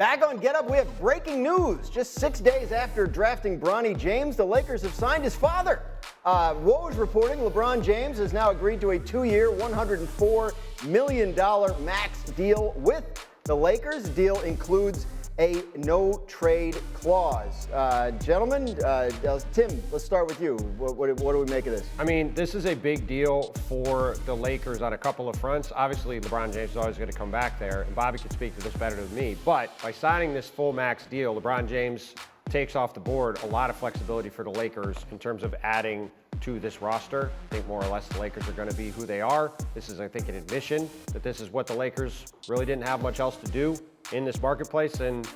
Back on Get Up, we have breaking news. Just 6 days after drafting Bronny James, the Lakers have signed his father. Woj reporting LeBron James has now agreed to a 2-year, $104 million max deal with the Lakers. The deal includes a no-trade clause. Gentlemen, Tim, let's start with you. What do we make of this? I mean, this is a big deal for the Lakers on a couple of fronts. Obviously, LeBron James is always going to come back there, and Bobby can speak to this better than me. But by signing this full max deal, LeBron James takes off the board a lot of flexibility for the Lakers in terms of adding to this roster. I think more or less the Lakers are going to be who they are. This is, I think, an admission that this is what the Lakers really didn't have much else to do in this marketplace, and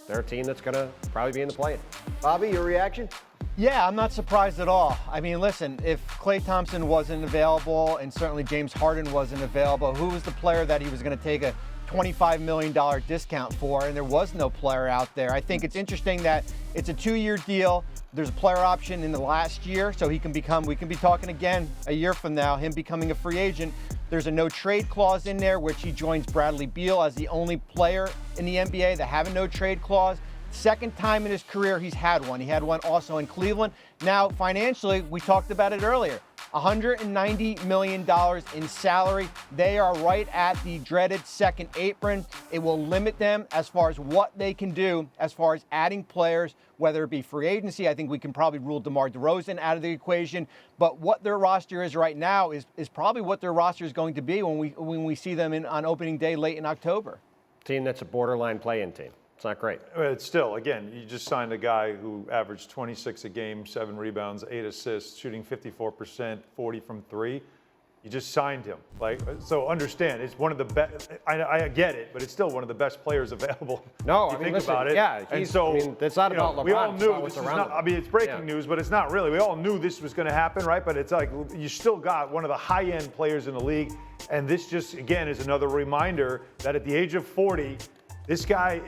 they're a team that's going to probably be in the play-in. Bobby, your reaction? Yeah, I'm not surprised at all. I mean, listen, if Klay Thompson wasn't available and certainly James Harden wasn't available, who was the player that he was going to take a $25 million discount for? And there was no player out there. I think it's interesting that it's a 2-year deal. There's a player option in the last year, so we can be talking again a year from now, him becoming a free agent. There's a no-trade clause in there, which he joins Bradley Beal as the only player in the NBA that have a no-trade clause. Second time in his career he's had one. He had one also in Cleveland. Now, financially, we talked about it earlier. $190 million in salary. They are right at the dreaded second apron. It will limit them as far as what they can do as far as adding players, whether it be free agency. I think we can probably rule DeMar DeRozan out of the equation. But what their roster is right now is probably what their roster is going to be when we see them on opening day late in October. Team that's a borderline play-in team. It's not great. It's still, again, you just signed a guy who averaged 26 a game, 7 rebounds, 8 assists, shooting 54%, 40 from 3. You just signed him. So understand, it's one of the best. I get it, but it's still one of the best players available. No, if you think listen, about it. yeah. And so, it's not about LeBron. We all knew this this was not. I mean, it's breaking news, but it's not really. We all knew this was going to happen, right? But it's like you still got one of the high-end players in the league, and this just again is another reminder that at the age of 40. This guy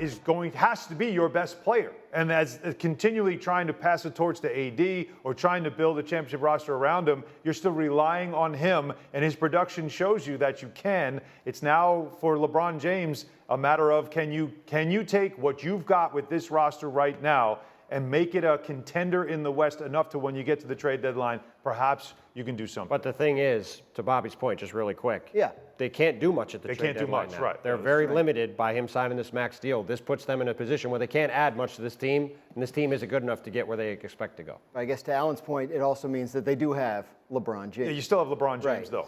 has to be your best player. And as continually trying to pass the torch to AD or trying to build a championship roster around him, you're still relying on him, and his production shows you that you can. It's now for LeBron James a matter of can you take what you've got with this roster right now and make it a contender in the West enough to when you get to the trade deadline, perhaps you can do something. But the thing is, to Bobby's point, just really quick, they can't do much at the trade deadline. They can't do much, right. They're very limited by him signing this max deal. This puts them in a position where they can't add much to this team, and this team isn't good enough to get where they expect to go. I guess to Alan's point, it also means that they do have LeBron James. Yeah, you still have LeBron James, though.